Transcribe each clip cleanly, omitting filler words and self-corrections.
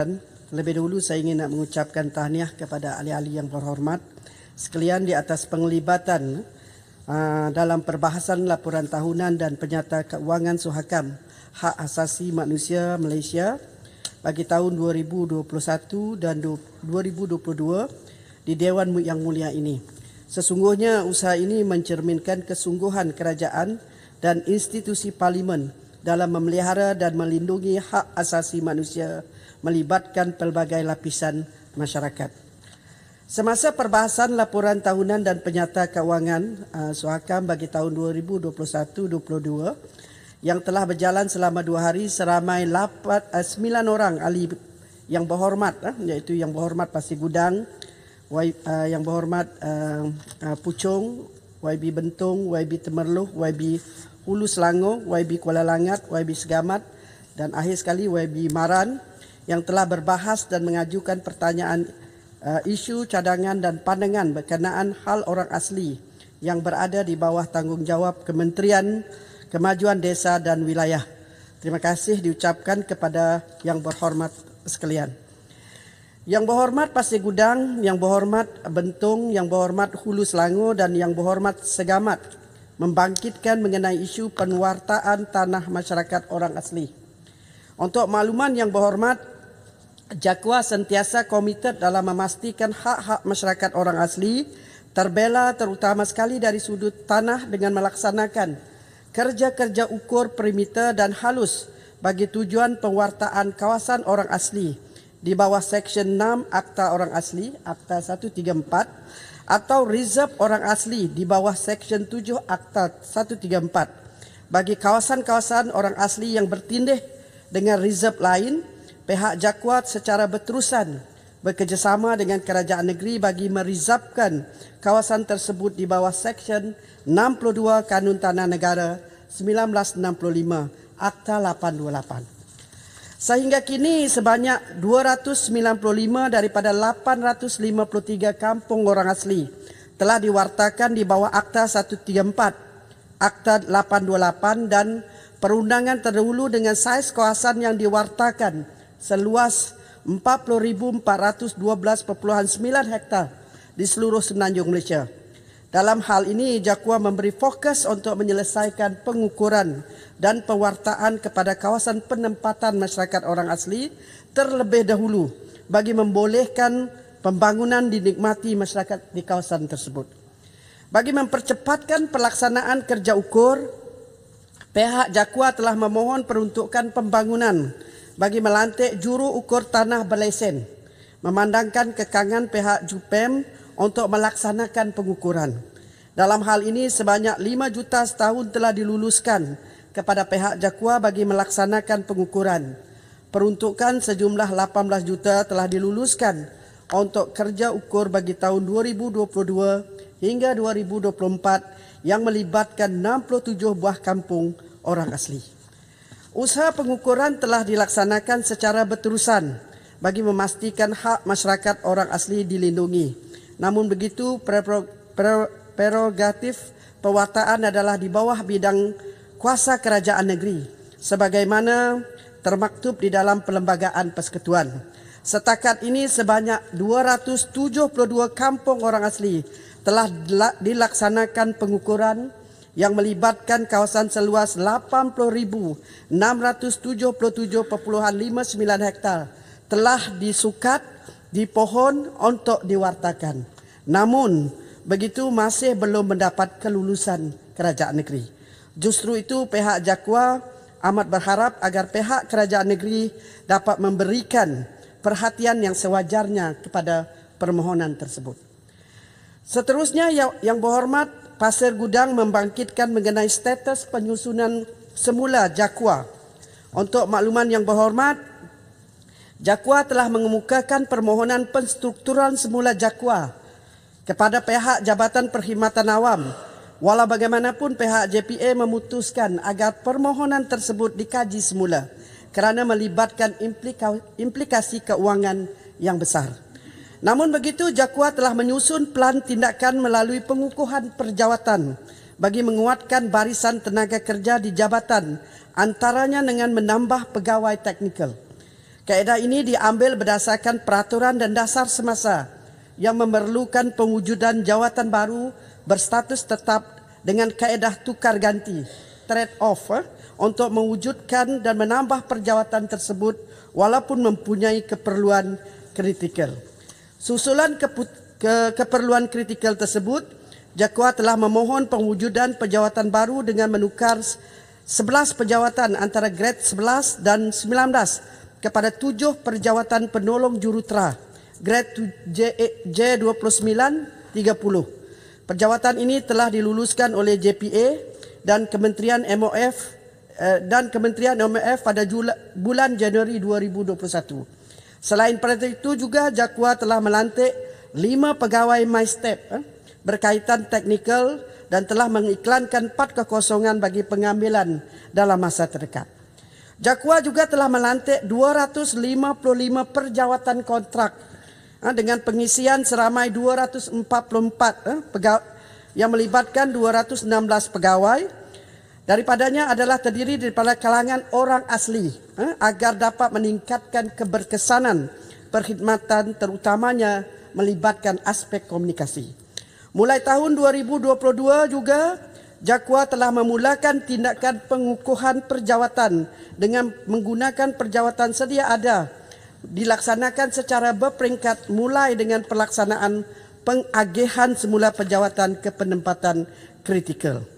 Lebih dahulu saya ingin nak mengucapkan tahniah kepada ahli-ahli yang berhormat sekalian di atas penglibatan dalam perbahasan laporan tahunan dan penyata keuangan Suhakam Hak Asasi Manusia Malaysia bagi tahun 2021 dan 2022 di Dewan Yang Mulia ini. Sesungguhnya usaha ini mencerminkan kesungguhan kerajaan dan institusi parlimen dalam memelihara dan melindungi hak asasi manusia melibatkan pelbagai lapisan masyarakat. Semasa perbahasan laporan tahunan dan penyata keuangan Suhakam bagi tahun 2021-22 yang telah berjalan selama 2 hari, seramai 9 orang ahli yang berhormat, iaitu Yang Berhormat Pasir Gudang, Yang Berhormat Puchong, YB Bentong, YB Temerloh, YB Hulu Selangor, YB Kuala Langat, YB Segamat dan akhir sekali YB Maran yang telah berbahas dan mengajukan pertanyaan isu, cadangan dan pandangan berkenaan hal orang asli yang berada di bawah tanggungjawab Kementerian Kemajuan Desa dan Wilayah. Terima kasih diucapkan kepada Yang Berhormat sekalian. Yang Berhormat Pasir Gudang, Yang Berhormat Bentong, Yang Berhormat Hulu Selangor dan Yang Berhormat Segamat membangkitkan mengenai isu penwartaan tanah masyarakat orang asli. Untuk makluman Yang Berhormat, JAKWA sentiasa komited dalam memastikan hak-hak masyarakat orang asli terbela terutama sekali dari sudut tanah dengan melaksanakan kerja-kerja ukur perimeter dan halus bagi tujuan penwartaan kawasan orang asli di bawah Seksyen 6 Akta Orang Asli, Akta 134 atau reserve orang asli di bawah Seksyen 7 Akta 134 bagi kawasan-kawasan orang asli yang bertindih dengan reserve lain. Pihak JAKWA secara berterusan bekerjasama dengan kerajaan negeri bagi merizabkan kawasan tersebut di bawah Seksyen 62 Kanun Tanah Negara 1965 Akta 828. Sehingga kini sebanyak 295 daripada 853 kampung orang asli telah diwartakan di bawah Akta 134, Akta 828 dan perundangan terdahulu dengan saiz kawasan yang diwartakan seluas 40,412.9 hektar di seluruh semenanjung Malaysia. Dalam hal ini, JAKWA memberi fokus untuk menyelesaikan pengukuran dan pewartaan kepada kawasan penempatan masyarakat orang asli terlebih dahulu bagi membolehkan pembangunan dinikmati masyarakat di kawasan tersebut. Bagi mempercepatkan pelaksanaan kerja ukur, pihak JAKWA telah memohon peruntukan pembangunan bagi melantik juru ukur tanah berlesen, memandangkan kekangan pihak JUPEM untuk melaksanakan pengukuran. Dalam hal ini, sebanyak 5 juta setahun telah diluluskan kepada pihak JAKWA bagi melaksanakan pengukuran. Peruntukan sejumlah 18 juta telah diluluskan untuk kerja ukur bagi tahun 2022 hingga 2024 yang melibatkan 67 buah kampung orang asli. Usaha pengukuran telah dilaksanakan secara berterusan bagi memastikan hak masyarakat orang asli dilindungi. Namun begitu, prerogatif pewartaan adalah di bawah bidang kuasa kerajaan negeri sebagaimana termaktub di dalam Perlembagaan Persekutuan. Setakat ini sebanyak 272 kampung orang asli telah dilaksanakan pengukuran yang melibatkan kawasan seluas 80,677.59 hektar telah disukat di pohon untuk diwartakan. Namun, begitu masih belum mendapat kelulusan kerajaan negeri. Justru itu, pihak JAKWA amat berharap agar pihak kerajaan negeri dapat memberikan perhatian yang sewajarnya kepada permohonan tersebut. Seterusnya, Yang Berhormat Pasir Gudang membangkitkan mengenai status penyusunan semula JAKWA. Untuk makluman Yang Berhormat, JAKWA telah mengemukakan permohonan penstrukturan semula JAKWA kepada pihak Jabatan Perkhidmatan Awam. Walau bagaimanapun pihak JPA memutuskan agar permohonan tersebut dikaji semula kerana melibatkan implikasi keuangan yang besar. Namun begitu, JAKWA telah menyusun pelan tindakan melalui pengukuhan perjawatan bagi menguatkan barisan tenaga kerja di jabatan, antaranya dengan menambah pegawai teknikal. Kaedah ini diambil berdasarkan peraturan dan dasar semasa yang memerlukan pewujudan jawatan baru berstatus tetap dengan kaedah tukar ganti trade-off untuk mewujudkan dan menambah perjawatan tersebut walaupun mempunyai keperluan kritikal. Susulan keperluan kritikal tersebut, JAKWA telah memohon pewujudan pejawatan baru dengan menukar 11 pejawatan antara grade 11 dan 19 kepada 7 perjawatan penolong jurutera grade J29 30. Perjawatan ini telah diluluskan oleh JPA dan Kementerian MOF pada bulan Januari 2021. Selain pada itu juga JAKWA telah melantik 5 pegawai MyStep berkaitan teknikal dan telah mengiklankan 4 kekosongan bagi pengambilan dalam masa terdekat. JAKWA juga telah melantik 255 perjawatan kontrak dengan pengisian seramai 244 yang melibatkan 216 pegawai. Daripadanya adalah terdiri daripada kalangan orang asli agar dapat meningkatkan keberkesanan perkhidmatan terutamanya melibatkan aspek komunikasi. Mulai tahun 2022 juga JAKWA telah memulakan tindakan pengukuhan perjawatan dengan menggunakan perjawatan sedia ada dilaksanakan secara berperingkat mulai dengan pelaksanaan pengagihan semula pejawatan ke penempatan kritikal.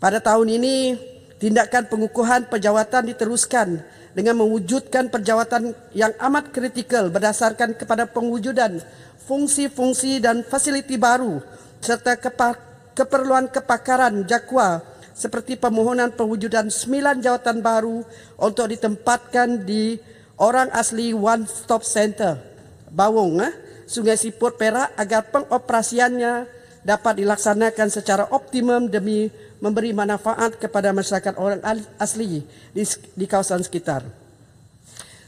Pada tahun ini, tindakan pengukuhan pejawatan diteruskan dengan mewujudkan pejawatan yang amat kritikal berdasarkan kepada pewujudan fungsi-fungsi dan fasiliti baru serta keperluan kepakaran JAKWA seperti permohonan pewujudan 9 jawatan baru untuk ditempatkan di orang asli One Stop Center Bawong, Sungai Siput, Perak agar pengoperasiannya dapat dilaksanakan secara optimum demi memberi manfaat kepada masyarakat orang asli di kawasan sekitar.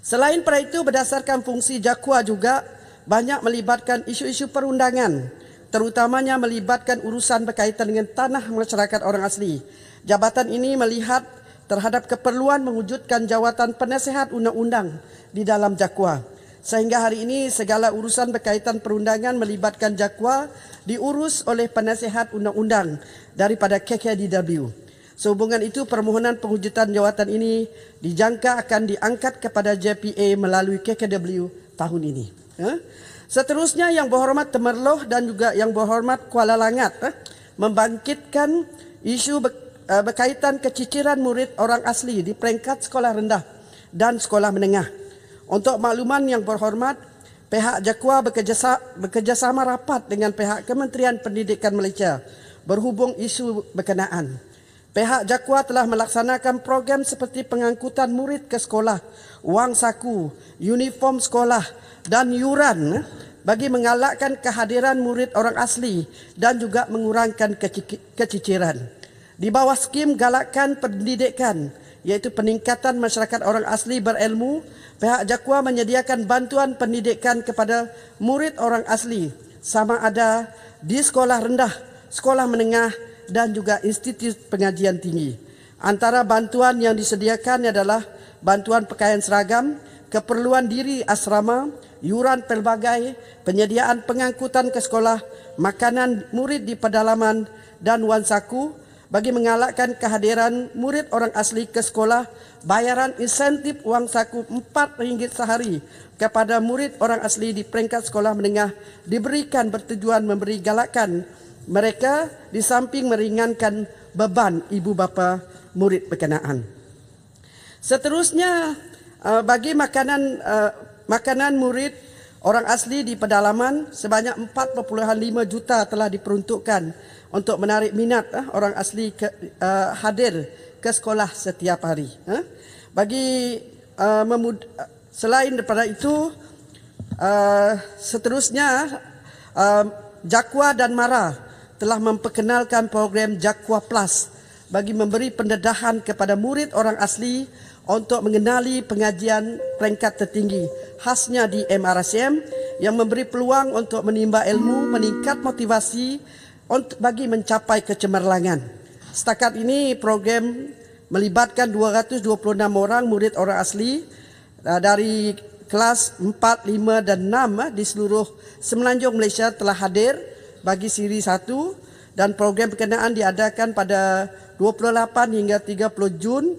Selain pada itu, berdasarkan fungsi JAKWA juga banyak melibatkan isu-isu perundangan, terutamanya melibatkan urusan berkaitan dengan tanah masyarakat orang asli. Jabatan ini melihat terhadap keperluan mewujudkan jawatan penasihat undang-undang di dalam JAKWA. Sehingga hari ini segala urusan berkaitan perundangan melibatkan JAKWA diurus oleh penasihat undang-undang daripada KKDW. Sehubungan itu, permohonan pewujudan jawatan ini dijangka akan diangkat kepada JPA melalui KKDW tahun ini. Seterusnya, Yang Berhormat Temerloh dan juga Yang Berhormat Kuala Langat membangkitkan isu berkaitan keciciran murid orang asli di peringkat sekolah rendah dan sekolah menengah. Untuk makluman Yang Berhormat, pihak JAKWA bekerjasama rapat dengan pihak Kementerian Pendidikan Malaysia berhubung isu berkenaan. Pihak JAKWA telah melaksanakan program seperti pengangkutan murid ke sekolah, wang saku, uniform sekolah dan yuran bagi mengalakkan kehadiran murid orang asli dan juga mengurangkan keciciran. Di bawah skim Galakan Pendidikan, iaitu peningkatan masyarakat orang asli berilmu, pihak JAKWA menyediakan bantuan pendidikan kepada murid orang asli sama ada di sekolah rendah, sekolah menengah dan juga institut pengajian tinggi. Antara bantuan yang disediakan adalah bantuan pakaian seragam, keperluan diri asrama, yuran pelbagai, penyediaan pengangkutan ke sekolah, makanan murid di pedalaman dan wan saku. Bagi mengalakkan kehadiran murid orang asli ke sekolah, bayaran insentif wang saku RM4 sehari kepada murid orang asli di peringkat sekolah menengah diberikan bertujuan memberi galakan mereka di samping meringankan beban ibu bapa murid berkenaan. Seterusnya, bagi makanan murid orang asli di pedalaman sebanyak 4.5 juta telah diperuntukkan untuk menarik minat orang asli hadir ke sekolah setiap hari. Selain daripada itu, seterusnya JAKWA dan MARA telah memperkenalkan program JAKWA Plus bagi memberi pendedahan kepada murid orang asli untuk mengenali pengajian peringkat tertinggi khasnya di MRCM yang memberi peluang untuk menimba ilmu, meningkat motivasi bagi mencapai kecemerlangan. Setakat ini program melibatkan 226 orang murid orang asli dari kelas 4, 5 dan 6 di seluruh Semenanjung Malaysia telah hadir bagi siri 1 dan program berkenaan diadakan pada 28 hingga 30 Jun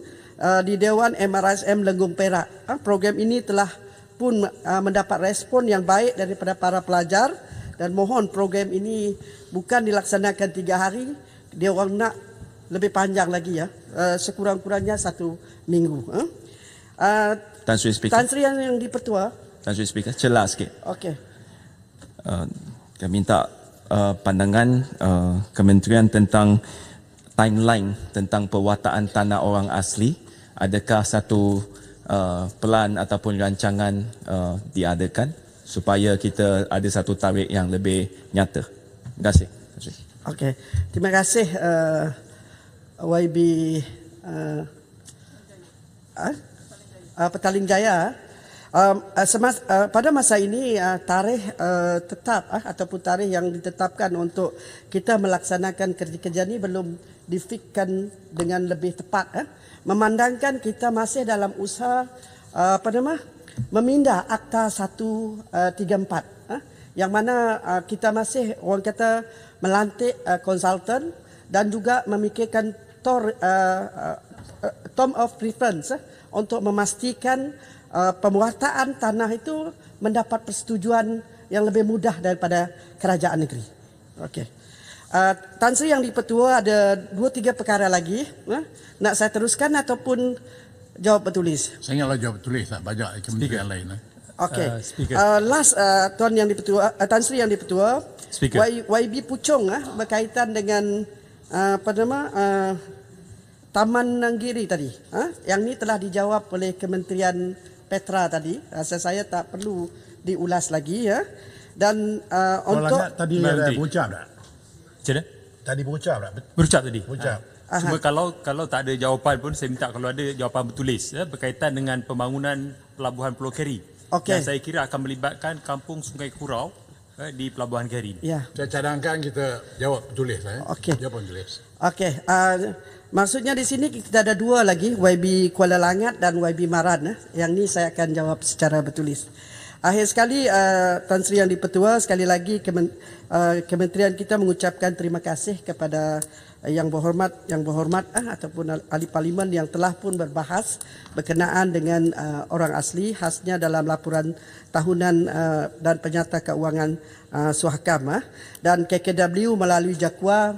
di Dewan MRSM Lenggong Perak. Program ini telah pun mendapat respon yang baik daripada para pelajar dan mohon program ini bukan dilaksanakan 3 hari, dia orang nak lebih panjang lagi ya, sekurang-kurangnya 1 minggu. Tan Sri Speaker. Tan Sri yang dipertua. Tan Sri Speaker, celah sikit. Okey. Kami minta pandangan Kementerian tentang timeline tentang pewataan tanah orang asli. Adakah satu pelan ataupun rancangan diadakan supaya kita ada satu tarikh yang lebih nyata? Terima kasih. Okey. Terima kasih YB Petaling Jaya. Pada masa ini tarikh tetap ataupun tarikh yang ditetapkan untuk kita melaksanakan kerja-kerja ini belum difikkan dengan lebih tepat. Memandangkan kita masih dalam usaha memindah Akta 134 yang mana kita masih orang kata melantik konsultan dan juga memikirkan term of reference untuk memastikan pemuataan tanah itu mendapat persetujuan yang lebih mudah daripada kerajaan negeri. Okey. Tan Sri yang dipertua ada 2-3 perkara lagi. Nak saya teruskan ataupun jawab bertulis? Saya ingatlah jawab bertulis, tak banyak kementerian lain. Okey. Last Tuan yang dipertua, Tan Sri yang dipertua, YB Puchong berkaitan dengan Taman Nanggiri tadi. Yang ni telah dijawab oleh Kementerian Petra tadi. Rasa saya tak perlu diulas lagi ya. Dan untuk tadi ada berucap tak? Macam mana? Tadi berucap tak? Berucap tadi. Berucap. Cuma kalau tak ada jawapan pun saya minta kalau ada jawapan bertulis berkaitan dengan pembangunan pelabuhan Pulau Keri. Okey. Yang saya kira akan melibatkan kampung Sungai Kurau di pelabuhan Keri. ya. Saya cadangkan kita jawab bertulis. Okey. Jawapan bertulis. Okey. Maksudnya di sini kita ada 2 lagi, YB Kuala Langat dan YB Maran. Yang ni saya akan jawab secara bertulis. Akhir sekali, Tan Sri yang dipertua, sekali lagi kementerian kita mengucapkan terima kasih kepada yang berhormat ataupun ahli parlimen yang telah pun berbahas berkenaan dengan orang asli, khasnya dalam laporan tahunan dan penyata keuangan Suhakam. Dan KKW melalui Jakwa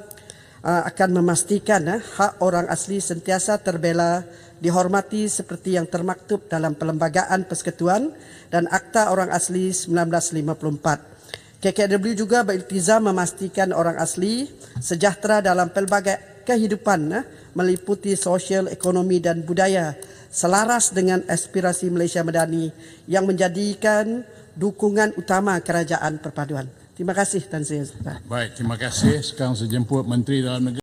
akan memastikan hak orang asli sentiasa terbela, dihormati seperti yang termaktub dalam Perlembagaan Persekutuan dan Akta Orang Asli 1954. KKW juga beriltizam memastikan orang asli sejahtera dalam pelbagai kehidupan meliputi sosial, ekonomi dan budaya selaras dengan aspirasi Malaysia Madani yang menjadikan dukungan utama Kerajaan Perpaduan. Terima kasih Tan Sri. Baik, terima kasih. Sekarang saya jemput Menteri Dalam Negeri.